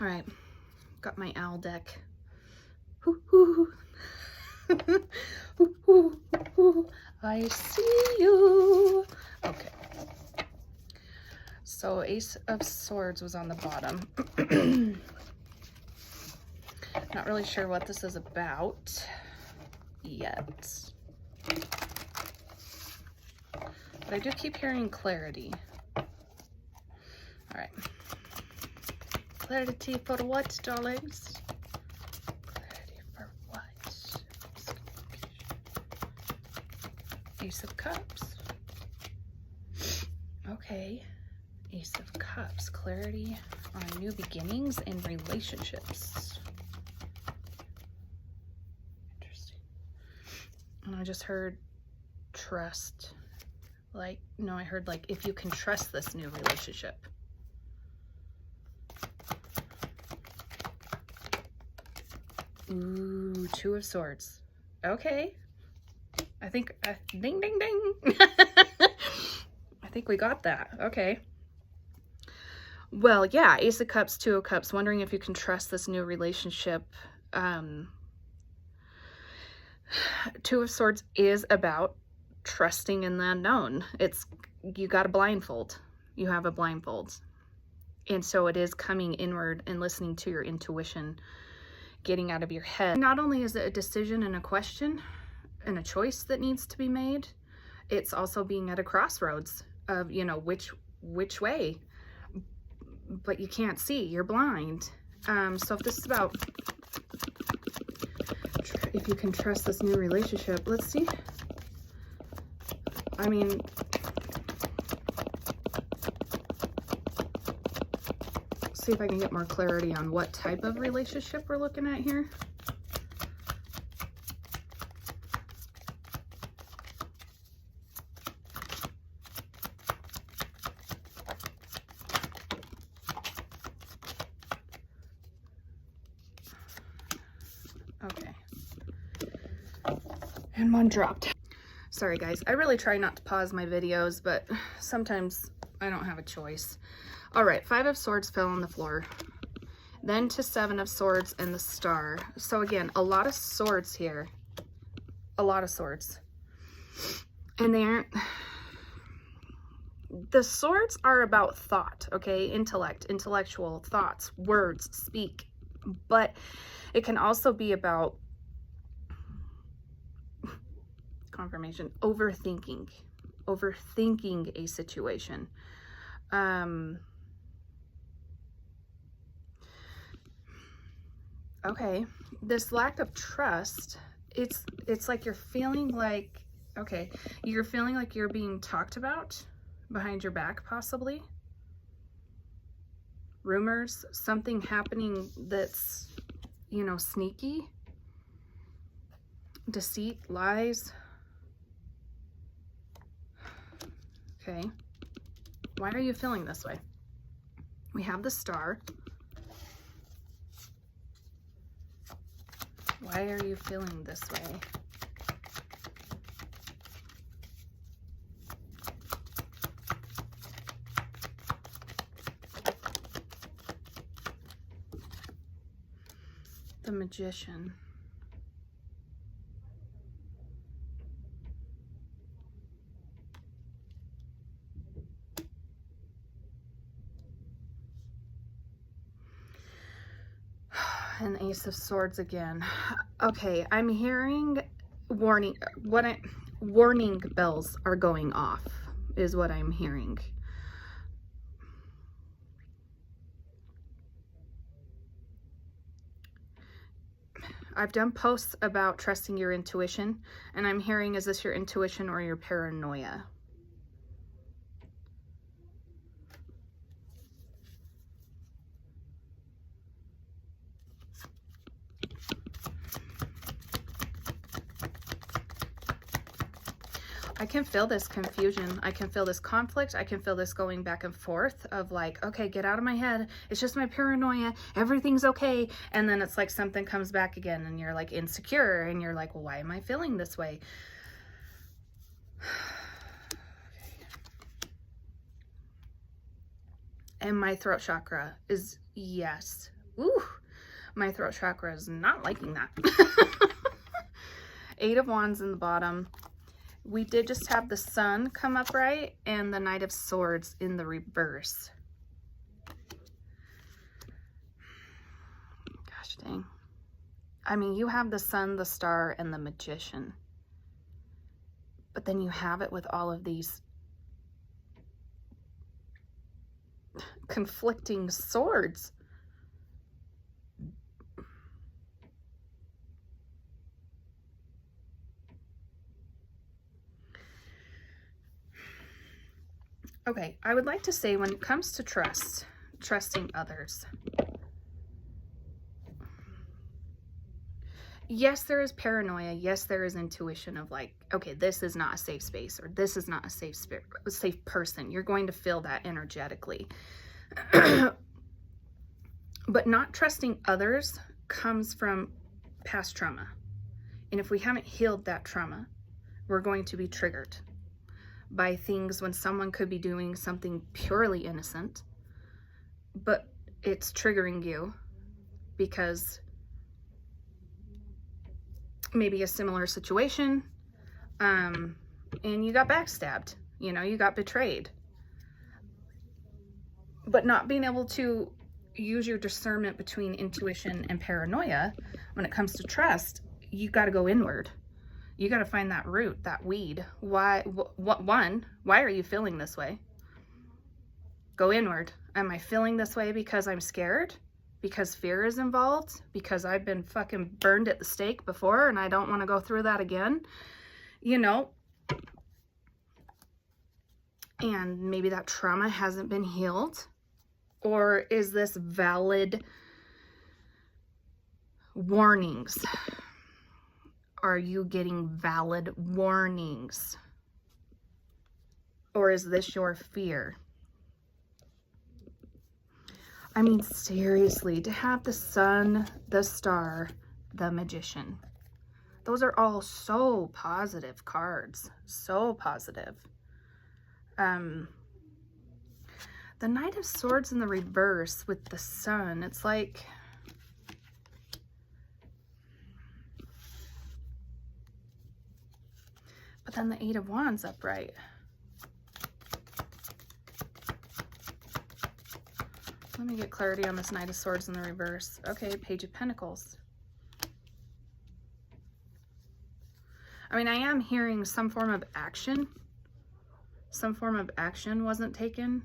All right, got my owl deck. Hoo, hoo. Hoo, hoo, hoo. I see you. Okay. So Ace of Swords was on the bottom. Not really sure what this is about yet. But I do keep hearing clarity. All right. Clarity for what, darlings? Clarity for what? Ace of Cups. Okay. Ace of Cups. Clarity on new beginnings and relationships. Interesting. And I just heard trust. Like, no, I heard like, if you can trust this new relationship. Ooh, Two of Swords. Okay. I think, ding, ding, ding. I think we got that. Okay. Well, yeah, Ace of Cups, Two of Cups. Wondering if you can trust this new relationship. Two of Swords is about trusting in the unknown. It's, you got a blindfold. You have a blindfold. And so it is coming inward and listening to your intuition, getting out of your head. Not only is it a decision and a question and a choice that needs to be made, it's also being at a crossroads of, you know, which way, but you can't see, you're blind. So if this is about if you can trust this new relationship, let's see. I mean, see if I can get more clarity on what type of relationship we're looking at here. Okay. And one dropped. Sorry guys, I really try not to pause my videos, but sometimes I don't have a choice. All right, Five of Swords fell on the floor. Then to Seven of Swords and the Star. So again, a lot of swords here. A lot of swords. And they aren't... The swords are about thought, okay? Intellect, intellectual thoughts, words, speak. But it can also be about confirmation, overthinking a situation. Okay, this lack of trust, it's like you're feeling like, okay, you're feeling like you're being talked about behind your back, possibly. Rumors, something happening that's, you know, sneaky. Deceit, lies. Okay. Why are you feeling this way? We have the Star. Why are you feeling this way? The Magician. And Ace of Swords again. Okay, I'm hearing warning bells are going off is what I'm hearing. I've done posts about trusting your intuition, and I'm hearing, is this your intuition or your paranoia? I can feel this confusion. I can feel this conflict. I can feel this going back and forth of like, okay, get out of my head. It's just my paranoia. Everything's okay. And then it's like something comes back again and you're like insecure and you're like, well, why am I feeling this way? And my throat chakra is, yes, Ooh, my throat chakra is not liking that. Eight of Wands in the bottom. We did just have the Sun come upright and the Knight of Swords in the reverse. Gosh dang. I mean, you have the Sun, the Star, and the Magician. But then you have it with all of these conflicting swords. Okay, I would like to say when it comes to trusting others, yes, there is paranoia. Yes, there is intuition of like, okay, this is not a safe space, or this is not a safe person. You're going to feel that energetically. But not trusting others comes from past trauma. And if we haven't healed that trauma, we're going to be triggered by things when someone could be doing something purely innocent, but it's triggering you because maybe a similar situation, and you got backstabbed, you know, you got betrayed. But not being able to use your discernment between intuition and paranoia when it comes to trust, you got to go inward. You got to find that root, that weed. Why are you feeling this way? Go inward. Am I feeling this way because I'm scared? Because fear is involved? Because I've been fucking burned at the stake before and I don't want to go through that again? You know? And maybe that trauma hasn't been healed. Or is this valid warnings? Are you getting valid warnings? Or is this your fear? I mean, seriously, to have the Sun, the Star, the Magician. Those are all so positive cards. So positive. The Knight of Swords in the reverse with the Sun. It's like... But then the Eight of Wands upright. Let me get clarity on this Knight of Swords in the reverse. Okay, Page of Pentacles. I mean, I am hearing some form of action. Some form of action wasn't taken.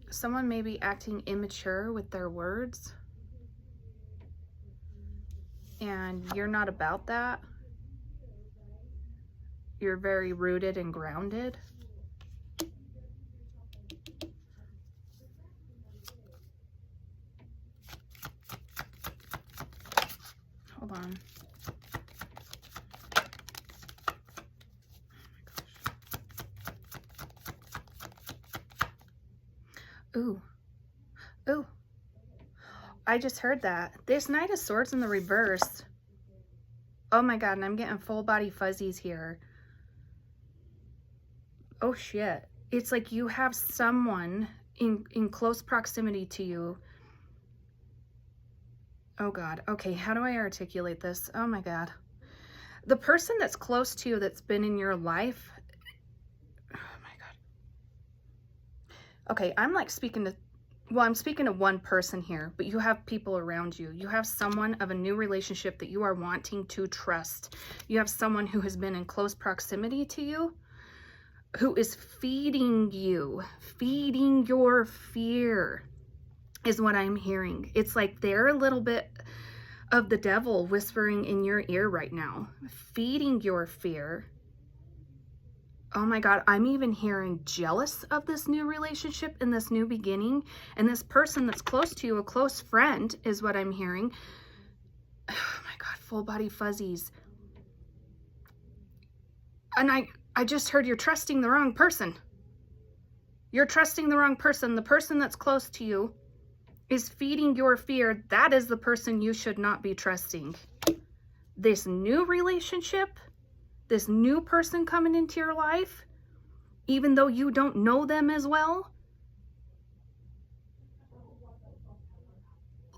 Someone may be acting immature with their words, and you're not about that. You're very rooted and grounded. Hold on. Ooh. Ooh. I just heard that. This Knight of Swords in the reverse. Oh my God, and I'm getting full body fuzzies here. Oh shit. It's like you have someone in close proximity to you. Oh God. Okay, how do I articulate this? Oh my God. The person that's close to you that's been in your life. Okay, I'm like speaking to, well, I'm speaking to one person here, but you have people around you. You have someone of a new relationship that you are wanting to trust. You have someone who has been in close proximity to you, who is feeding you, feeding your fear, is what I'm hearing. It's like they're a little bit of the devil whispering in your ear right now, feeding your fear Oh my God, I'm even hearing jealous of this new relationship and this new beginning. And this person that's close to you, a close friend, is what I'm hearing. Oh my God, full body fuzzies. And I just heard you're trusting the wrong person. You're trusting the wrong person. The person that's close to you is feeding your fear. That is the person you should not be trusting. This new relationship, this new person coming into your life, even though you don't know them as well,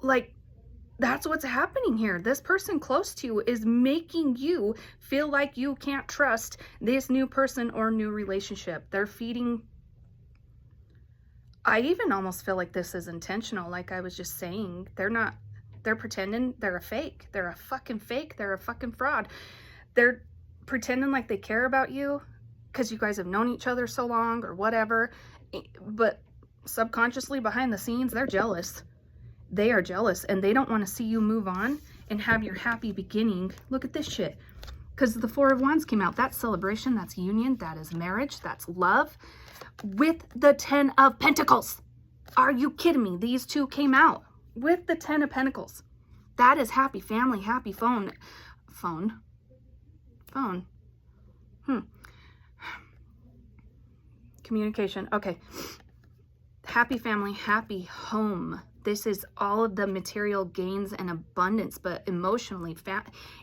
like, that's what's happening here. This person close to you is making you feel like you can't trust this new person or new relationship. They're feeding. I even almost feel like this is intentional. Like I was just saying, they're pretending they're a fake. They're a fucking fake. They're a fucking fraud. They're pretending like they care about you because you guys have known each other so long or whatever. But subconsciously behind the scenes, they're jealous. They are jealous and they don't want to see you move on and have your happy beginning. Look at this shit. Because the Four of Wands came out. That's celebration. That's union. That is marriage. That's love. With the 10 of Pentacles. Are you kidding me? These two came out with the 10 of Pentacles. That is happy family, happy phone. Communication. Okay. Happy family, happy home. This is all of the material gains and abundance, but emotionally,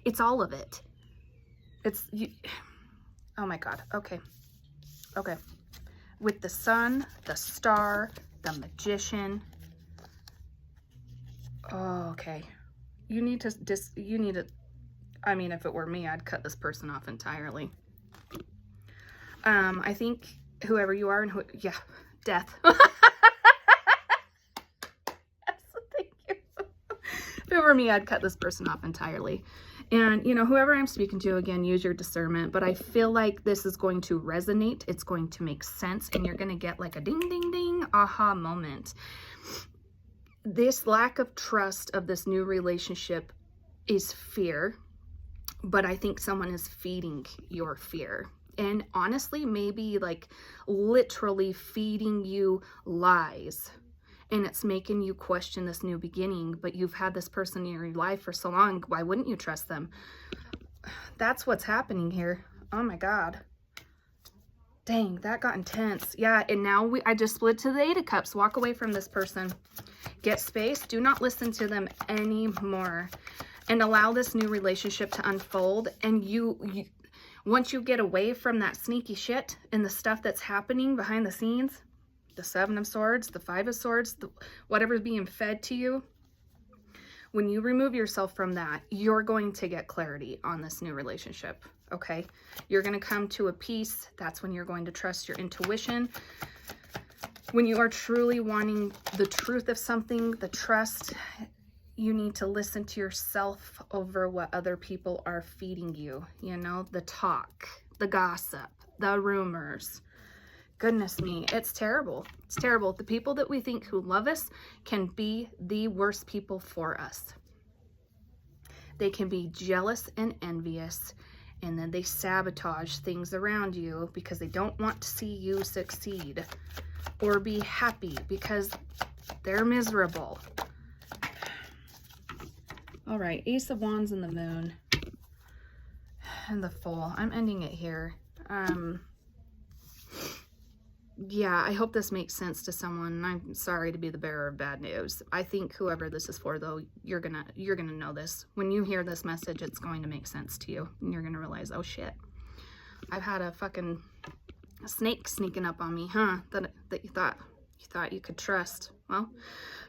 it's all of it. It's you. Oh my God. Okay. Okay. With the sun, the star, the magician. Oh, okay. You need to, I mean, if it were me, I'd cut this person off entirely. I think whoever you are and yeah, death. Thank you. If it were me, I'd cut this person off entirely. And, you know, whoever I'm speaking to, again, use your discernment. But I feel like this is going to resonate. It's going to make sense. And you're going to get like a ding, ding, ding, aha moment. This lack of trust of this new relationship is fear. But I think someone is feeding your fear. And honestly, maybe like literally feeding you lies. And it's making you question this new beginning, but you've had this person in your life for so long. Why wouldn't you trust them? That's what's happening here. Oh my God. Dang, that got intense. Yeah, and now I just split to the Eight of Cups. Walk away from this person. Get space. Do not listen to them anymore. And allow this new relationship to unfold. And once you get away from that sneaky shit and the stuff that's happening behind the scenes, the Seven of Swords, the Five of Swords, whatever's being fed to you, when you remove yourself from that, you're going to get clarity on this new relationship, okay? You're going to come to a peace. That's when you're going to trust your intuition. When you are truly wanting the truth of something, the trust, you need to listen to yourself over what other people are feeding you. You know, the talk, the gossip, the rumors. Goodness me, it's terrible. It's terrible. The people that we think who love us can be the worst people for us. They can be jealous and envious, and then they sabotage things around you because they don't want to see you succeed or be happy because they're miserable. All right, Ace of Wands and the Moon and the Fool. I'm ending it here. Yeah, I hope this makes sense to someone. I'm sorry to be the bearer of bad news. I think whoever this is for, though, you're gonna know this. When you hear this message, it's going to make sense to you. And you're gonna realize, oh shit, I've had a fucking snake sneaking up on me, huh? That you thought you could trust. Well,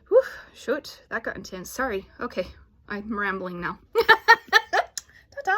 whew, shoot, that got intense. Sorry. Okay, I'm rambling now.